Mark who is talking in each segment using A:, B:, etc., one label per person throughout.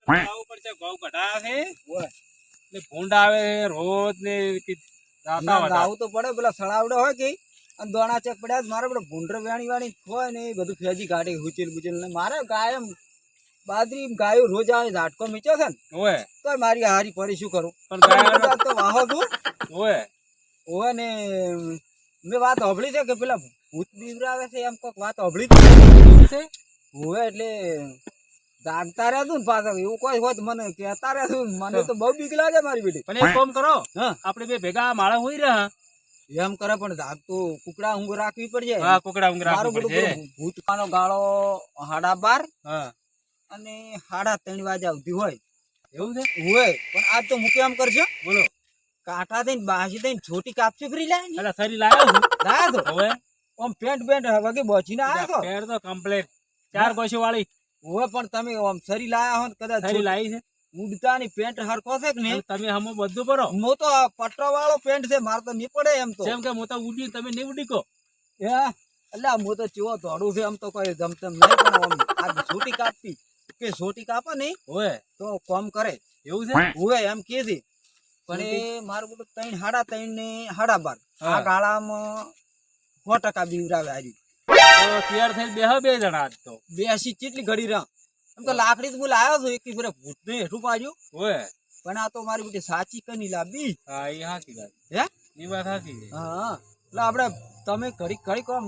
A: આવું પડશે ઘઉં કઢા છે ને ભૂંડ આવે રોજ ને
B: આવું તો પડે પેલા સળાવડો હોય કે અને દોણા ચેક પડ્યા મારે પેલો ભૂંડર વેણી વાણી હોય ને એ બધું ફેજી કાઢે હુચેલ બુચેલ ને મારે ગાયમ બાદરી ગાયો રોજ આવે ઝાટકો મીચ્યો છે ને
A: ઓય
B: તો મારી હારી પડી શું કરું
A: પણ ગાયો
B: તો વાહો તું
A: ઓય
B: ઓય ને મેં વાત સાંભળી છે કે પેલા ભૂત બીવરાવે છે એમ કોઈક વાત સાંભળી છે ઓય એટલે જાગતા રહ્યા તું ને પાછા એવું કોઈ હોત મને કહેતા રહ્યા તું મને તો બહુ બીક લાગે મારી બેટી
A: પણ એક કામ કરો
B: હા
A: આપણે બે ભેગા માળા હોઈ રહ્યા
B: એમ કરે પણ જાગતું કુકડા ઊંઘ રાખવી પડશે
A: હા કુકડા ઊંઘ
B: મારું
A: રાખવું
B: બધું
A: પડશે
B: ભૂતકાનો ગાળો 12:30
A: હા
B: અને 3:30 વાગ્યા સુધી હોય
A: એવું છે
B: હોય પણ આજ તો મૂકે એમ કરશે
A: બોલો
B: કાંઠા થઈને બાસી થઈને છોટી કાપસી ફરી લાય
A: એટલે સરી લાયો છું
B: લાયા તો
A: હવે
B: આમ પેન્ટ વગે બચીને આવ્યા તો
A: પેર તો કમ્પ્લીટ 4 ગોશો વાળી
B: હોય પણ તમે આમ સરી લાયા હો કદાચ
A: સરી લાવી છે
B: ઉડતાની પેન્ટ હરખો છે કે નહીં
A: તમે હમો બધું કરો
B: મો તો પટરો વાળો પેન્ટ છે માર તો નહીં પડે એમ તો
A: જેમ કે હું તો ઉડી તમે નહીં ઉડી કો
B: એટલે હું તો ચેવો ધોડું છે એમ તો કોઈ જમતમ નહીં પણ આમ આ છોટી કાપી કે છોટી કાપે નહીં
A: ઓય
B: તો કોમ કરે
A: એવું છે
B: હોય એમ કે છે પણ એ મારું બધું 3:30 ને 12:30 આ ગાળામાં 100% બીવરાવે હારી
A: તો તૈયાર થઈને બેહો બે જણા આજ તો
B: બેસી કેટલી ઘડી રહ્યા એમ તો લાકડી તો બોલ આવ્યો છું એક ફેરે ભૂતને હેઠું પાડ્યું
A: ઓય
B: પણ આ તો મારી બેટી સાચી કની લાવી
A: હા એ હાકી વાત
B: હે
A: એ વાત હાકી છે
B: હા એટલે આપણે તમે ઘડી કોમ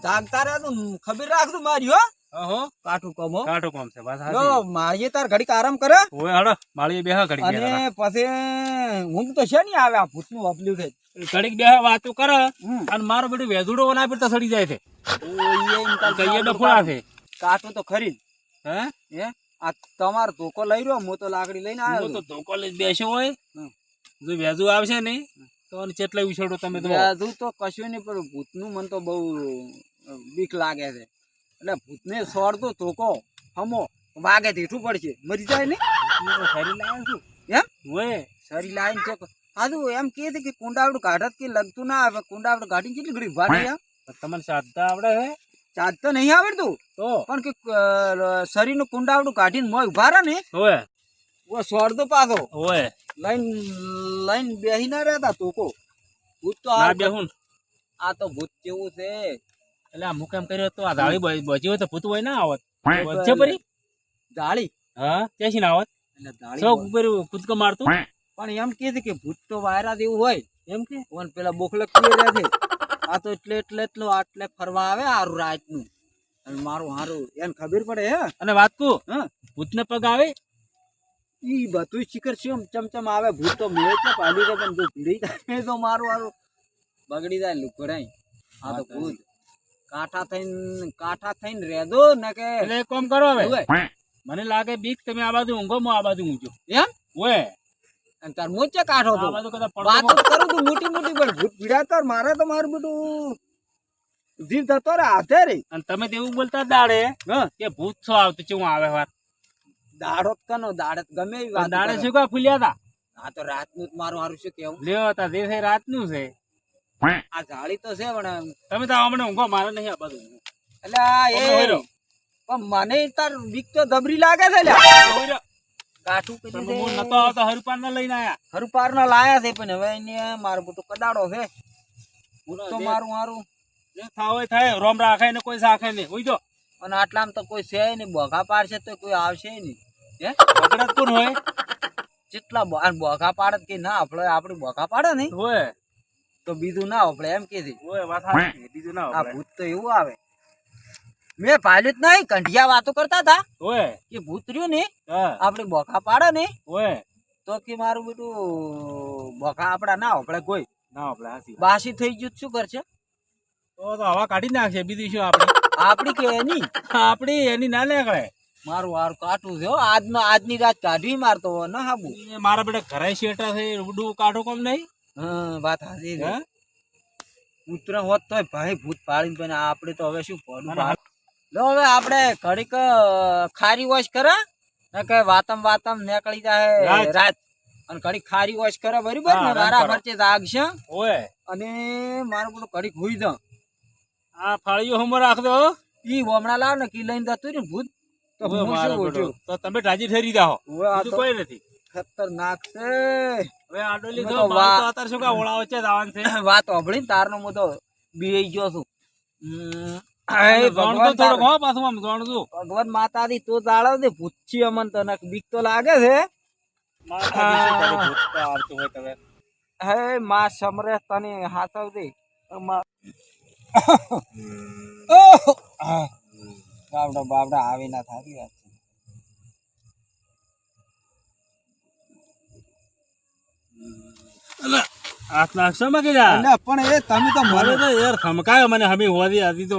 B: જાગતા રહ્યા તો ખબર રાખજો મારી હો
A: ઓહો
B: કાઠું કોમ હો
A: કાટો કોમ છે વાત
B: જો
A: હાકી
B: મારીએ તાર ઘડીક આરામ કરે
A: ઓય હડો માળી બેહો ઘડીક
B: અને
A: બેહો
B: પછી ઊંઘ તો છે નહીં આવે આ ભૂતનું વાપલ્યું છે
A: ઘડીક બેહો વાતો કરે અને મારો બેટું વેધુડો ના પડતા સડી જાય છે કઈએ ડફોડા છે
B: કાઠું તો ખરી
A: હે
B: આ તમારો ધોકો લઈ રહ્યો હું તો લાકડી લઈને
A: હું
B: આવ્યો
A: તો ધોકો લઈ બેસ્યો હોય જો વેજુ આવશે ને તો ચેટલા વિછોડો તમે તો
B: વ્યાજુ તો કશું નહીં પણ ભૂતનું મને તો બહુ બીક લાગે છે એટલે ભૂતને સોડતો ધોકો હમો વાગે તીઠું પડશે મરી જાય ને
A: શરીર લાવ્યો છું
B: એમ
A: હોય
B: શરીર લાઈન ચોક હાજુ એમ કહે છે કે કુંડાવડું કાઢત કે લગતું ના આવે કુંડાવડું કાઢીને કેટલી ઘડી ઉભા રહ્યા
A: તમને સાધતા આવડે હે
B: ચાજ તો નહીં આવડતું
A: તો
B: પણ કે શરીરનું કુંડાવડું કાઢીને મોય ઉભા રહે ને
A: હોય
B: ઓ સોડતો પાછો
A: હોય
B: લાઈન બેહી ના રહેતા ધોકો ભૂત તો
A: ના બેહું
B: આ તો ભૂત કેવું છે
A: એટલે આ મુકામ કર્યો તો આ ધાળી બચી હોય તો ભૂત હોય ના આવત વચ્ચે પરી
B: જાળી
A: હા ત્યાંથી ના આવત
B: એટલે જાળી
A: સૌ ઉપર કૂદકો મારતું
B: પણ એમ કે છે કે ભૂત તો વાયરા જેવું હોય
A: એમ કે
B: ઓન પેલા બોખલક પીએ રહે છે આ તો એટલે આટલે ફરવા આવે હારું રાતનું અને મારું હારું એને ખબર પડે હે
A: અને વાત કુ
B: હા
A: ભૂત ને પગ આવે
B: ઈ બધું શિખર છે ચમચમ આવે ભૂત તો મેં તો પાડી દે પણ જો ભીડી જાય તો મારું હારું બગડી જાય લુકડાઈ આ તો ભૂત કાંઠા થઈને રેદો ને કે
A: એટલે એક કામ કરો હવે
B: હોય.
A: મને લાગે બીક તમે આ બાજુ ઊંઘો હું આ બાજુ ઊંઘજો
B: એમ
A: ઓય
B: અને તાર મોચે કાઢો તો
A: આ બાજુ કદાચ
B: વાત
A: પડતો
B: તો કરું તું મોટી મોટી પણ ભૂત પીડાતા મારે તો મારું બધું જીવ થતો રે હાથે રે
A: અને તમે તો એવું બોલતા દાડે
B: હા
A: કે ભૂત છો આવતું છે હું આવે વાત
B: દાડો કનો દાડત ગમે એવી વાત
A: દાડે શું કા ફૂલ્યા હતા
B: આ તો રાતનું જ મારું હારું શું કેવું
A: લેવો હતા જે છે રાતનું છે
B: આ જાળી તો છે પણ
A: તમે તો હમણાં ઊંઘો મારે નહીં આ બાજુ
B: એટલે આ એ
A: તમે હોય રહો.
B: પણ મને તાર બીક તો દબરી લાગે છે લ્યા
A: હોય રહ્યો.
B: કાઠું
A: પણ
B: કરી
A: હું નતો આવતો હરપાન ના લઈને આયા
B: હરુપાર ના લાયા છે પણ હવે એને મારું બધું કદાડો છે તો
A: જે-
B: મારું હારું
A: જે થાવ હોય થાય રોમ રાખે ને કોઈ સાખે નહીં હોય જો
B: અને આટલામાં તો કોઈ છે નહીં બોઘા પાડશે તો કોઈ આવશે નહીં હે
A: વગડા કોણ હોય
B: જેટલા બોઘા પાડે કે ના આપણે બોઘા પાડે ને
A: હોય
B: તો બીજું ના આપણે એમ કે છે
A: હોય વાત સાચી બીજું ના
B: આ
A: હોય
B: ભૂત તો એવું આવે મેં પાલ્યું જ નહીં કંઠિયા વાતો કરતા હતા
A: હોય
B: કે ભૂત રહ્યું ને
A: હા
B: આપણે બોઘા પાડે ને
A: હોય
B: તો કે મારું બેટું બોઘા આપડા ના આપણે કોઈ
A: ના આપણે હાચી વાત.
B: બાસી થઈ ગયું તો શું કરશે
A: તો હવા કાઢી નાખશે બીજું શું આપણે
B: આપડી કે એની
A: આપડી એની ના નીકળે
B: મારું હારું કાટું છે હો. આજની રાત કાઢવી મારતો ન હાબુ
A: એ મારા બેટા ઘરે શેટા છે રૂડું કાઢો કોમ નહીં
B: હા વાત હાજી છે
A: હે?
B: પુત્ર હોત તોય ભાઈ ભૂત પાડીને પણ આપણે તો હવે શું પડું
A: અને
B: લો હવે આપણે ઘડીક ખારી વોશ કરે ને કે વાતમ નીકળી જાય રાત અને ઘડીક ખારી વોશ કરે બરાબર
A: હા,
B: ને
A: રાત
B: મારા
A: કરો.
B: ખર્ચે જાગશે
A: હોય
B: અને મારું પેલું ઘડીક હોઈ જાઉં
A: આ ફાળીઓ હમો રાખ દો
B: ઈ હમણાં લાવ ને કી લઈને જતું રહ્યું ને ભૂત તો
A: હવે
B: હું
A: મારો
B: શું
A: બેટો,
B: ઉઠ્યું?
A: તો તમે રાજી ઠરી જાઓ,
B: હવે આ
A: બીજું
B: તો
A: કોઈ નથી.
B: ખતરનાક છે.
A: હવે આ ડોલી
B: મેં
A: તો
B: તો
A: મારે તો અત્યારે શું કાં ઓળા વચ્ચે જ આવવાનું છે.
B: વાત સાંભળી ને તારનો હું તો બીઈ ગયો છું.
A: અને
B: હે
A: જાણતો
B: ભગવાન
A: થોડોક હો, પાછું આમ જાણજો.
B: ભગવાન માતાજી તો જાળવ દે પૂછી અમન તને બીક તો લાગે છે.
A: માતાજી શું કરે, ભૂત તો આવતું હોય તમે.
B: હે માં સમરે તને હાથવ દે બાબડા બાબડા આવી ના થારી વાત છે.
A: અલા, હાથ નાખશો માં કે જા?
B: અલ્યા પણ એ તમે તો
A: મને
B: મને
A: તો યાર ધમકાયો મને હમી હોદી હતી તો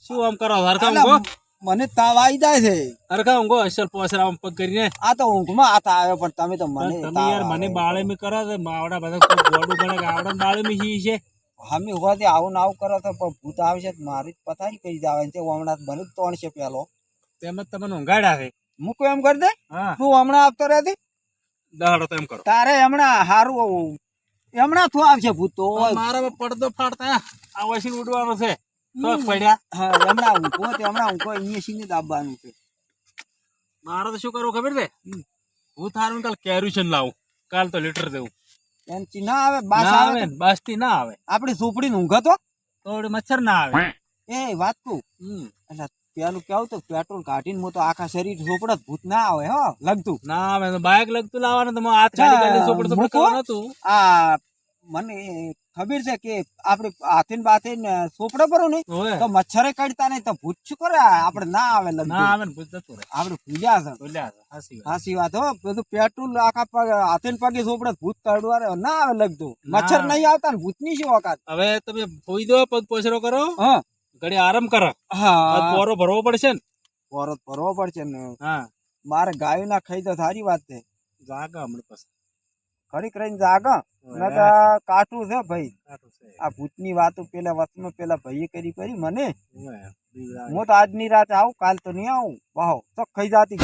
A: શું આમ કરો, હરખા ઊંઘો,
B: મને તાવ આવી જાય છે.
A: હરખા ઊંઘો, અસર પોસરા આમ પગ કરીને.
B: આ તો ઊંઘમાં હાથ આવ્યો પણ તમે તો મને
A: તમે
B: તાવ
A: યાર મને
B: આવે.
A: બાળે મી કરો તો માવડા બધા કોઈ ગોડું ગણે કે આવડા બાળે મી હી છે.
B: અમે હોવાથી આવું ને આવું કરો તો પણ ભૂત આવશે તો મારી પથારી કરી જાવે છે. હમણાં બને તોણશે પેલો
A: તેમ જ તમને ઊંઘાડ્યા છે.
B: મૂકો એમ કરી દે.
A: હા,
B: તું હમણાં આવતો રહેતી
A: દહાડો તો એમ કરો.
B: તારે હમણાં હારું હમણાં તું આવશે ભૂત તો
A: મારા પડદો ફાડતા આ વસીને ઉડવાનો છે. શોખ પડ્યા.
B: હા હમણાં ઊંઘો તે હમણાં ઊંઘો અહીંયા સીને દાબવાનું છે.
A: મારે તો શું કરવું ખબર છે, હું થારું કાલ કેરુશન લાવું, કાલ તો લીટર દેવું.
B: એનથી ના આવે બાસ
A: ના
B: આવે
A: આવે ને, બસ થી ના આવે
B: આપડી ઝૂંપડી ને ઊંઘો તો
A: તો વળી મચ્છર ના આવે.
B: એ વાત કહું એટલે પેલું કેવું તો પેટ્રોલ કાઢીને હું તો આખા શરીર ઝોપડા ભૂત ના આવે હો લગતું
A: ના આવે તો બાઇક લગતું લાવવાનું, તો હાથ ગાડી ગાડી ચોપડ ચોપડ
B: મૂકો.
A: કરવાનું હતું.
B: આ મને ખબર છે કે આપડે હાથે ને બાથે ને સોપડો કરો ને
A: ઓય,
B: તો મચ્છરે કડતા નહીં તો ભૂત શું કરે આપડે ના આવે
A: ના
B: લગતું
A: આવે ને ભૂત જતું રહે.
B: આપડે ભૂલ્યા છે
A: બોલ્યા છે, હાચી વાત.
B: સાચી વાત હો બધું પેટ્રોલ આખા પગ હાથે ને પગે સોપડે ભૂત તડવા ના આવે લગતું
A: ના
B: મચ્છર
A: આવે.
B: નહીં આવતા ને ભૂત ની શું વખત
A: હવે તમે ફોઈ દો, પગ પોસરો કરો,
B: હા
A: ઘડી આરામ કરો,
B: હા
A: પોરો ભરવો પડશે ને.
B: પરત ભરવો પડશે ને
A: હા,
B: મારે ગાયો ના ખાઈ તો સારી વાત છે
A: જાગા હમણાં પછી.
B: ઘડીક રહીને જાગા
A: ઓય,
B: કાઠું છે ભાઈ
A: કાંટો છે.
B: આ ભૂતની વાતો પેલા વચમાં પેલા ભાઈએ કરી મને
A: ઓય, બીવડાવે.
B: હું તો આજની રાત આવું કાલ તો નહીં આવું વાહો તો ખાઈ જાતી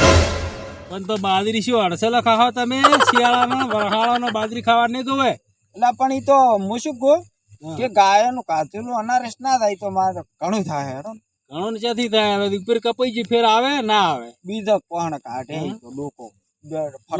A: પણ તો બાજરી શું અડસેલા ખાઓ તમે? શિયાળામાં વરહાળામાં બાજરી ખાવા નહીં જોવે.
B: એટલે પણ ઈ તો હું શું કહું કે ગાયનું કાચેલું અનારસ ના થાય તો મારે ઘણું થાય હેડો
A: ઘણું ક્યાંથી થાય? હવે ઉપર કપાઈ જી ફેર આવે ના આવે?
B: બીજો કોણ કાઢે ઈ તો લોકો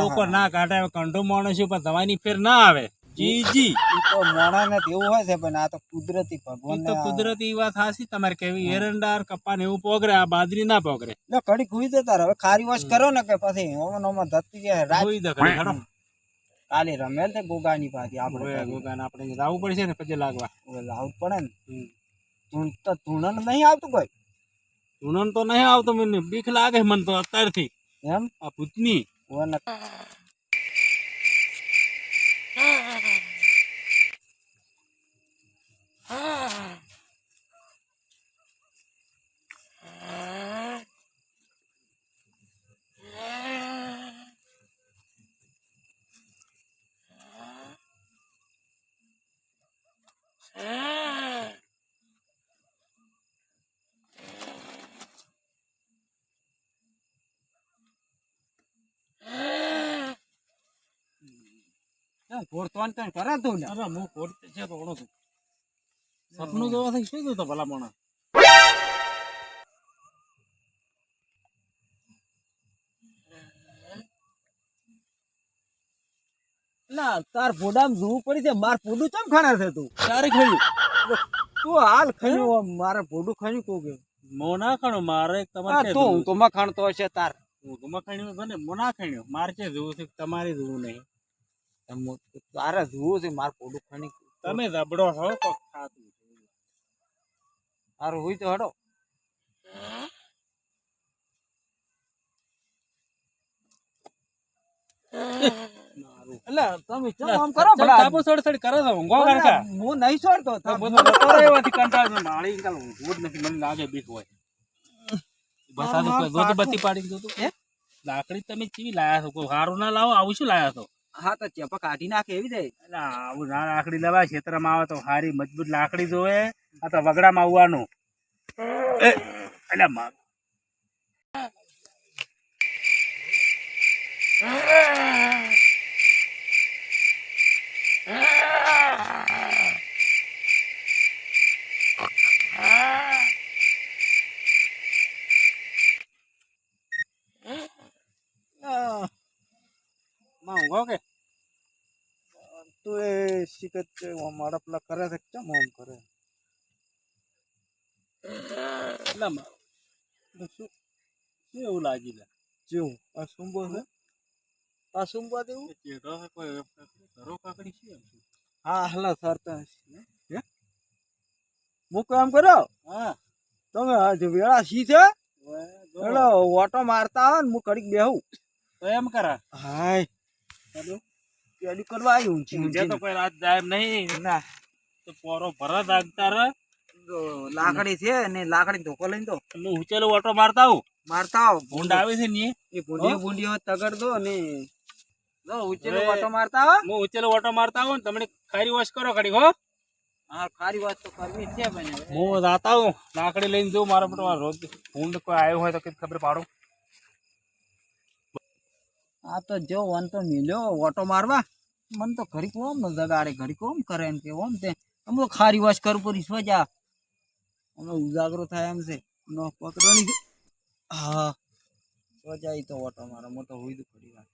A: લોકો ના કાઢે, હવે કંઠો માણસ છે પણ દવાની ફેર ના આવે. જી જી,
B: ઈ તો મોણાને તો એવું હોય છે પણ આ તો કુદરતી
A: એ
B: ભગવાન
A: તો કુદરતી વાત હાસી તમારે કેવી. એરંડાર કપ્પા ને એવું પોગરે, આ બાજરી ના પોગરે.
B: એટલે ઘડી ખુઈ જતા રહે. હવે ખારી વોશ કરો ને કે પછી ઓમાં ધરતી જાય રાત
A: જોઈ દે ઘડી હેડો.
B: કાલે રમેલ તે ગોગાની પાછી આપણે
A: ઓય, ગોગાને આપણે જાવું પડશે ને પછી લાગવા.
B: લાવું પડે ને તો તુણન નહીં આવતું કોઈ
A: ધૂણન તો નહીં આવતો, મને બીક લાગે મને તો અત્યારથી
B: એમ
A: આ ભૂતની.
B: ઓને ઘોડતોન કઈ કરે તું ને
A: અરે હું ખોટ છે તો ઓળો છું. સપનું જોવાથી શું જોતો ભલા મોણા?
B: ના તાર ફોડામાં જોવું પડી છે માર ફોડું ચમ ખાણે છે તું
A: ક્યારે ખાયું?
B: તું હાલ ખાયું મારે ફોડું ખાયું કહું કે
A: મો ના ખાણો મારે તમારે
B: હા,
A: ક્યાં
B: તું
A: જોવું?
B: તો માં ખાણતો હશે તાર
A: ઊંઘમાં ખાણ્યું છે ને, મો ના ખાણ્યું. મારે ક્યાં જોવું છે? તમારે જોવું નહીં.
B: તારે જોવું છે માર ફોડું ખાણી
A: તમે જબડો છો તો ખાતું છે.
B: તારું હોય તો હડો એટલે તમે ચમ આમ કરો ભલા
A: ચાપો છોડ કરો છો, ઊંઘો કાઢકા.
B: હું નહીં છોડતો
A: તો બધું બપોરે એવાથી કંટાળો છે. માળી કાલ ઊંઘવું જ નથી, મને લાગે બીક હોય. બતા દો કોઈ જોતું બત્તી પાડી જોતું. લાકડી તમે કેવી લાયા છો? કોઈ સારું ના લાવો, આવું શું લાયા છો?
B: હા તો ચેપા કાઢી નાખે એવી જાય
A: એટલે આવું ના લાકડી લેવાય. ક્ષેત્રમાં આવે તો સારી મજબૂત લાકડી જોવે. આ તો વગડામાં આવવાનું. એટલે ઓકે
C: તું એ શીખત છે મારા પેલા કરે છે કેમ આમ કરે
A: એટલા શું શું એવું લાગી લે
C: જેવું આ સુંબો છે આ સુંબા દેવું
A: ચેડો કોઈ ઘરો કાકડી છે એમ શું?
C: હા હલા સરતા હે હું કામ કરો
A: હા
C: તમે આજે વેળા સી છે એટલે ઓટો મારતા આવે ને હું કડીક બેહું
A: તો એમ કરા
C: હાય
A: હેલો
C: પેલી કરવા આવ્યું
A: મુજે તો કોઈ રાત જાય એમ નહીં
C: ના
A: તો પોરો ભરા દાગતા રે
B: લાકડી છે ને લાકડી ધોકો લઈને તો
A: હું ઉચેલો ઓટો મારતા આવું
B: મારતા આવો
A: ભૂંડ આવે છે ને
B: એ ભૂંડીઓ તગડ દો ને જો ઉચેલો
A: હવે-
B: ઓટો મારતા આવો
A: હું ઉચેલો ઓટો મારતા આવું ને તમને ખારી વોશ કરો ઘડી હો
B: હા ખારી વાત તો કરવી જ છે ભાઈ હવે.
A: હું જાતા હું લાકડી લઈને જઉં મારા બેટો રોજ ભૂંડ કોઈ આવ્યો હોય તો કઈ ખબર પાડું
B: આ તો જો વન તો મિલ્યો ઓટો મારવા મન તો ઘડી કોમ ન જગાડે ઘડી કોમ કરે એમ કે ઓમ તે અમો ખારી વાસ કરું પૂરી સોજા અમે ઉજાગરો થાય એમ છે નો પકડણી છે. હા સોજા ઈ તો ઓટો મારે મો તો હુઈ દઉં ઘડી વાર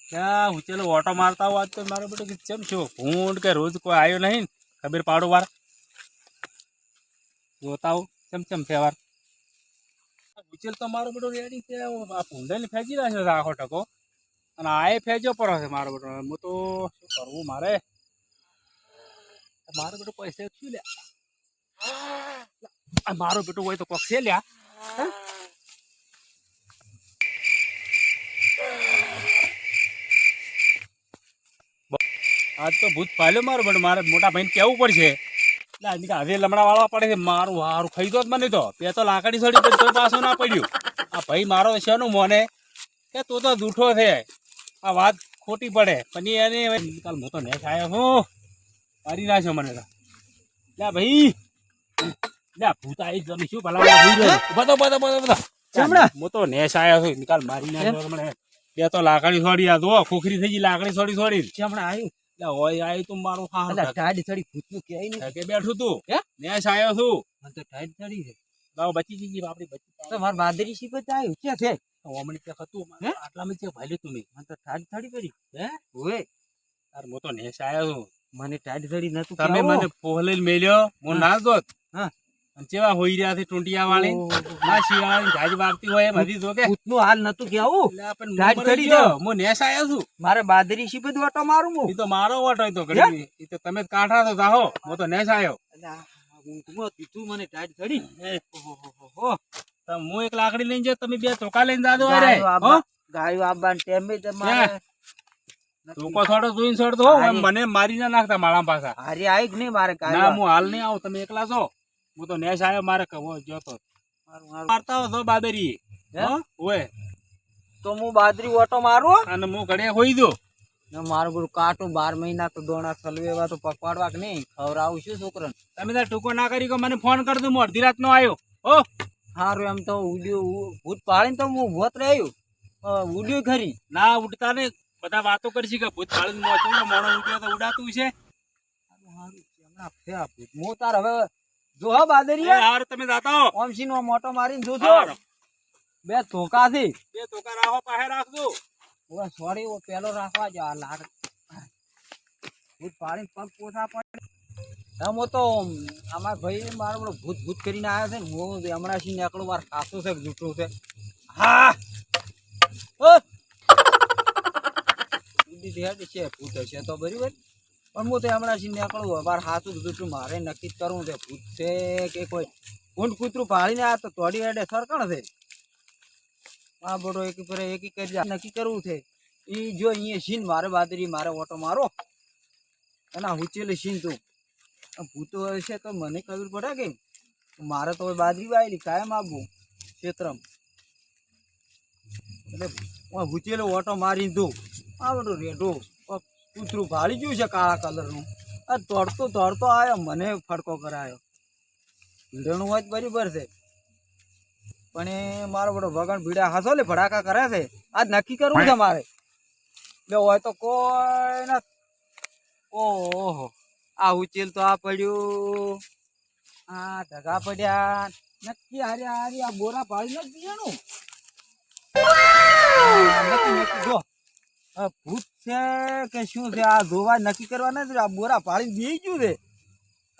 A: ક્યાં ઉચેલો ઓટો મારતા આવું આજ તો મારો બેટો કે ચમ છો ભૂંડ કે રોજ કોઈ આવ્યો નહીં ને ખબર પાડો વાર જોતા આવું ચમ છે વાર ઉચેલ તો મારો બેટો રેડી છે આ ભૂંડને ફેંકી નાખ્યો છે આખો ટકો અને આ એ ફેંચ્યો પડો છે મારો બેટો હું તો શું કરવું મારે મારો બેટો પૈસા શું લે આ મારો બેટો હોય તો કોક છે લ્યા હે? આજ તો ભૂત પાલ્યો મારો બેટો મારે મોટા ભાઈને કેવું પડશે એટલે આજે હવે લમણા વાળવા પડે છે મારું હારું ખાઈ દો જ મને તો બે તો લાકડી છોડી પછી કોઈ પાછું ના પડ્યું આ ભાઈ મારો શેનું મોને કે તું તો જૂઠો છે આ વાત ખોટી પડે પણ એને કાલ હું તો નેસ આવ્યો છું મારી નાખ્યો મને તો લે ભાઈ લે ભૂત આવી જ શું ભલા બધા
B: ચમડા?
A: હું તો નેસ આવ્યો છું નિકાલ મારી નાખ્યો મને બે તો લાકડી છોડી આ જો ખોખરી થઈ ગઈ લાકડી છોડી
B: હમણાં આવ્યું
A: એટલે હોય આવી તું મારું
B: એટલે
A: હારું
B: ટાઢી થડી ભૂતનું ક્યાંય નહીં
A: કે બેઠું તું
B: હે?
A: નેસ આવ્યો છું
B: મને તો ટાઢી થડી છે
A: લાવ બચી જઈ આપડી બચી
B: તો મારા બાદરી શીપ જ આવ્યું ક્યાં છે
A: ઓમણી કે હતું
B: હે?
A: આટલામાં છે ભાઈ તું નહીં
B: મને તો ટાઢી થડી પડી
A: હે
B: ઓય
A: તાર હું તો નેસ આવ્યો છું
B: મને ટાઢી થડી નતું
A: તમે મને પોહલેલ મેલ્યો હું ના દોત
B: હા.
A: અને ચેવા હોઈ રહ્યા છે ટુંટિયા વાળી ના શિયાળાની ગાજ વાગતી હોય એમ હજી જો કે
B: ભૂતનું હાલ નતું કેવું
A: એટલે આપણને
B: ગાજ
A: મરી
B: ચડી
A: ગયો.
B: જાઓ.
A: હું નેસ આવ્યો છું
B: મારે બાદરી શીપ જ ઓટો મારું હું
A: એ તો મારો વટ હોય તો ઘડી એ તો તમે જ કાંઠા તો જાહો હું તો નેસ આવ્યો
B: ઊંઘમાં કીધું મને ટાઢી થડી ઓહો
A: તો હું એક લાકડી લઈને જાઉં તમે બે ચોકા લઈને જાદો
B: ગાયો આબાન ટેમે તમારે
A: ચોકો થોડો જોઈને છોડતો હો એમ મને મારી ના નાખતા માળા પાછા
B: હારી આવી કે નહીં મારે
A: ના
B: ગાયો
A: હું હાલ નહીં આવું તમે એકલા છો હું તો નેસ આવ્યો મારે કવો જોતો મારતા હો છો બાબેરી
B: હે?
A: હો ઓય
B: તો હું બાદરી ઓટો મારું
A: અને હું ઘડે હોઈ દો
B: ને મારું બધું કાટું 12 મહિના તો દોણા સલવેવા તો પકવાડવા કે નહીં ખવડાવું શું છોકરાને
A: તમે તાર ટૂંકો ના કરી કે મને ફોન કરી દઉં હું અડધી રાત નો આવ્યો હો
B: હારું એમ તો ઉડ્યું ભૂત પાડીને તો હું ભૂત રહ્યું ઉડ્યું ખરી
A: ના ઉડતા ને બધા વાતો કરશી કે ભૂત પાડીને મોચું ને મોણો ઉડ્યો તો ઉડાતું છે
B: હમણાં ફેરા ભૂત હું તાર હવે જો હો
A: એ
B: બાદરીયા
A: હાર તમે જાતા હો
B: ઓમસી નો મોટો મારીને જોજો
A: હાર.
B: બે ધોકા થી
A: બે ટોકા રાખો પાસે રાખજો
B: ઓય સોરી ઓ પેલો રાખવા જો આ લાડ ભૂત પાડીને પગ પોછા પડે હું તો અમાર ભાઈ મારો પેલો ભૂત ભૂત કરીને આવ્યો છે ને હું હમણાં થી નીકળું માર ખાસું છે કે જૂઠું છે હા ઓ ઉડી હેડ છે ભૂત છે તો બરાબર પણ હું તો હમણાં થી નીકળું માર હાથું જૂઠું મારે નક્કી જ કરવું છે ભૂત છે કે કોઈ ઊંટ કૂતરું પાડીને આ તો તોડી હેડે સરકણ છે આ બોડો એકી પર એકી કરી નક્કી કરવું છે ઈ જો અહીંયા સીન મારે બાદરી મારે ઓટો મારો અને હુચેલી સીન તું ભૂતો હશે તો મને ખબર પડે કે મારે તો હવે બાદરી વાયેલી કાયમ આપવું ક્ષેત્રમ એટલે હુચેલો ઓટો મારી દઉં આ બધું રેડો કૂતરું ભાળી ગયું છે કાળા કલરનું આ દોડતો આવ્યો મને ફડકો કરાયો ભીડણું હોય જ બરાબર છે પણ એ મારો બધો વગણ ભીડા હાસો લે ભડાકા કરે છે આજ નક્કી કરવું છે મારે એટલે હોય તો કોઈ ના ઓહો આ ઉચેલ તો આ પડ્યું આ ધગા પડ્યા નક્કી હારી આ બોરા પાડી નથી પીવાનું નક્કી જો આ ભૂત છે કે શું છે આ જોવા નક્કી કરવા નથી આ બોરા પાડી બેહી ગયું છે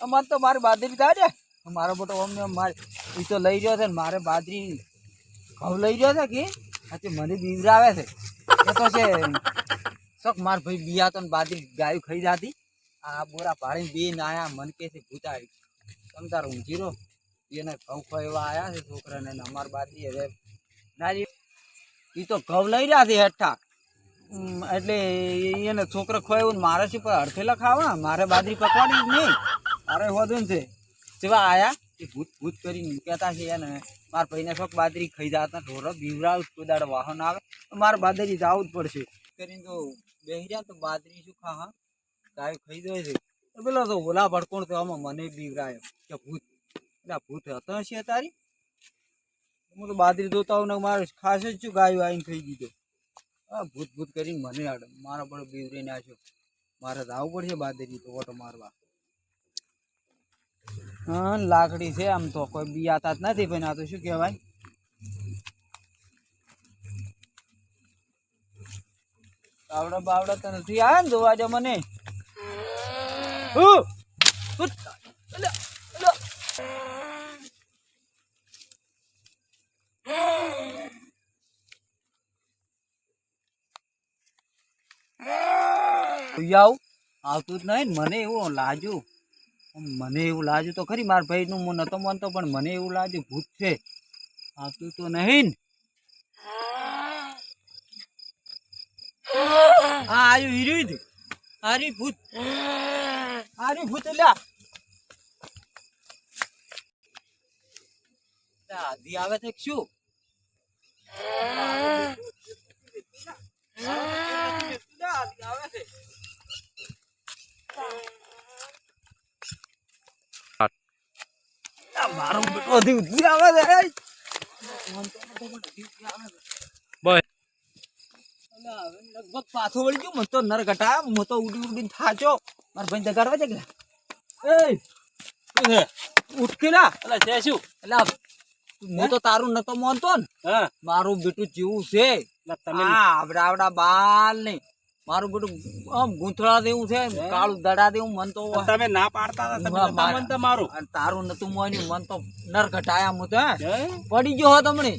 B: મને તો મારી બાદરી થાય ને મારો બેટો અમને મારે એ તો લઈ રહ્યો છે ને મારે બાજરી ઘઉં લઈ રહ્યો છે કે આજે મને બીવરાવે છે એ તો છે શોખ માર ભાઈ બિયા તો ને બાજરી ગાયું ખાઈ જાતી આ બોરા પાડીને બે ને આયા મન કે છે ભૂત આવી સમજાર ઊંઘી રહો એને ઘઉં ખાવા આવ્યા છે છોકરાને ને અમાર બાજરી હવે નારી એ તો ઘઉં લઈ રહ્યા છે હેઠા એટલે એને છોકરો ખોયું મારે શું પર અડધેલા ખાવા મારે બાજરી પકવાની જ નહીં મારે હોદું છે જેવા આયા એ ભૂત ભૂત કરીને કહેતા છે એને મારા ભાઈને શોખ બાજરી ખાઈ જતા ઢોરો બીવરાવ કોઈ દાડો વાહન આવે તો મારે બાજરી જવું જ પડશે કરીને તો બેસી જાય તો બાજરી શું ખા હા ગાય ખાઈ જાય છે તો પેલો તો ઓલા ભડકોણ તો આમાં મને બીવરાયો કે ભૂત એટલે ભૂત હતો છે તારી હું તો બાજરી જોતા હોઉં ને મારે ખાસ જ શું ગાયો આવીને ખાઈ દીધો હા ભૂત ભૂત કરીને મને મારા બડો બીવરી નાખ્યો મારે જવું પડશે બાજરી તો ઓટો મારવા હા લાકડી છે આમ તો કોઈ બિયાતા જ નથી પણ આ તો શું કહેવાય બાવડા બાવડા તો નથી આવ્યા ને જોવા જો મને આવતું જ નહીં મને એવું લાગ્યું તો ખરી મારા ભાઈ નું હું નતો માનતો પણ મને એવું લાગ્યું ભૂત છે આવતું તો નહીં હા આવ્યું હીરું હારી ભૂત લ્યા આધી આવે છે શું આવે છે મારો બેટો ઉધી આવે છે લગભગ પાછો વળી ગયો મને તો નર ઘટા હું તો ઉડીને થાચો મારા ભાઈ દગાડવા છે કે ઉઠકેલા એટલે છે શું એટલે હું તો તારું નતો માનતો ને મારું બેટું જેવું છે આવડા બાલ નહીં મારું બેટું આમ ગૂંથળા દેવું છે કાળું દડા દેવું મન તો
A: તમે ના પાડતા મારું
B: તારું નતું મોન્યું મન તો નર ઘટાયા હું તો પડી ગયો હોત હમણે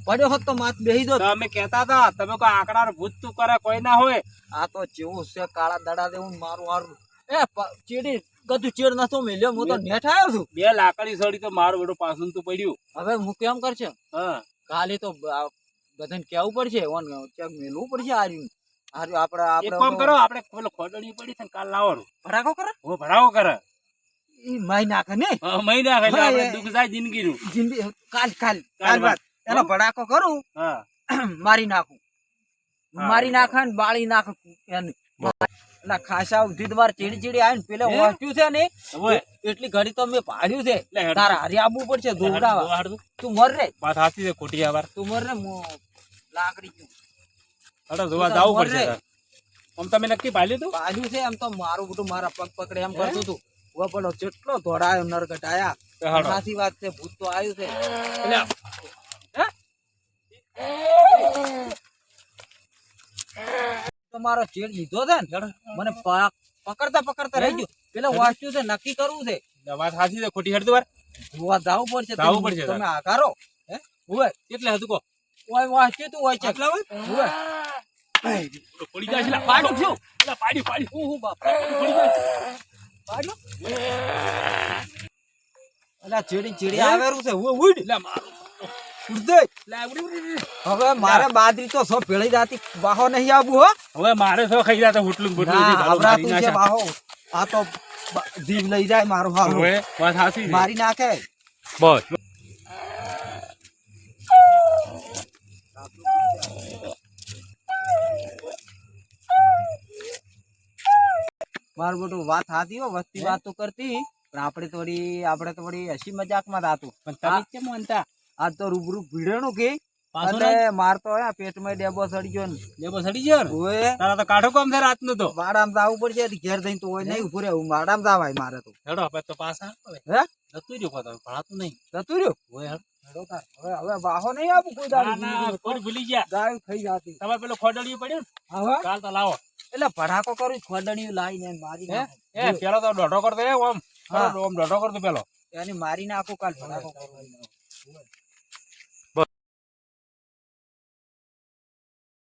B: પડ્યો હોત તો માથ બેહી દો
A: તમે કહેતા હતા તમે કોઈ આંકડા ભૂત તું કરે કોઈ ના હોય
B: આ તો જેવું છે કાળા દડા દેવું મારું હારું એ ચીડી કદું ચીડ નતો મેલ્યો હું તો નેઠ આવ્યો છું
A: 2 લાકડી સડી તો મારું બેટું પાછું તું પડ્યું
B: હવે હું કેમ કરશે
A: હા
B: કાલે તો બધાને કેવું પડશે ઓન ક્યાંક મેલવું પડશે આર્યું આપણે
A: એક કામ કરો આપણે પેલો ખોડણી પડી છે કાલ લાવવાનું
B: ભડાકો કરે
A: ભરાવો કરે
B: ઈ માઈ નાખે ને
A: માઈ નાખે એટલે આપણે દુઃખ જાય જિંદગીનું
B: કાલ વાત એનો ભડાકો કરું
A: હા
B: મારી નાખું મારી નાખે ને બાળી નાખું એને એટલે ખાસા ઉધીદવાર ચીડી આવે ને પેલા વાંચ્યું છે ને એટલી ઘડી તો મેં પાડ્યું છે તારા હારી આવવું પડશે દોડાવા તું મર રે
A: વાત સાચી છે ખોટી આવાર
B: તું મર રે લાકડી
A: જોવા જવું પડશે આમ તમે નક્કી પાડ્યું તું
B: પાડ્યું છે એમ તો મારું બધું મારા પગ પકડે એમ કરતું હતું હવે પેલો જેટલો દોડાયો નરગટ આયા સાચી વાત છે ભૂત તો આવ્યું છે તમારો ચેડ લીધો છે ને મને પકડતા રહી ગયો પેલા વાંચ્યું છે નક્કી કરવું છે
A: વાત સાચી છે ખોટી હેડ વાર
B: જોવા જવું પડશે તમે આકારો હે હોય
A: એટલે હતું કો
B: ઓય વાંચ્યું તું હોય છે
A: એટલા હોય પડી જાય છે
B: પાડું છું
A: એટલે પાડી
B: હું બાપ પડી જાય પાડ્યો અલા ચીડી આવેરું છે હું ઉડ
A: એટલે મારું
B: હવે મારે બાજરી તો સો ભેળી જાતી બાહો નહીં આવું હો
A: હવે મારે સો ખાઈ જાતા હુટલું
B: બાહો આ તો જીવ લઈ જાય મારું હારું
A: વાત સાચી
B: મારી નાખે
A: બસ
B: મારું બધું વાત સાચી હો વસ્તી વાત તો કરતી પણ આપણે તો વળી હસી મજાકમાં થતું
A: પણ તમે કેમ માનતા
B: આ તો રૂબરૂ ભીડેણું કે માર તો પેટમાં ડેબો સડી ગયો ને
A: ડેબો સડી ગયો ને ઓય તારા તો કાઢો કામ છે રાત નું તો
B: વાડામ જાવું પડશે ઘેર જઈને તો નહીં ઉભું રહેવું વાડામ જાવાય મારે તો
A: હેડો હવે તો પાછા
B: હે
A: જતું રહ્યો તો ભણાતું નહીં
B: જતું રહ્યો
A: ઓય
B: હેડો તાર. હવે વાહો નહીં આપું કોઈ દાડો.
A: ના ના કોઈ ભૂલી ગયા
B: ગાય થઈ જાતી.
A: તમે પેલું ખોડડિયું પડ્યું ને
B: હવે
A: કાલ તો લાવો
B: એટલે ભડાકો કરું ખોડણીયું લાવીને એને મારી
A: હે
B: નાખું.
A: એ પેલો તો દોઢો કરતો આમ
B: હા.
A: આમ દોઢો કરતો પેલો
B: એની મારી નાખું કાલ ભડાકો કરું.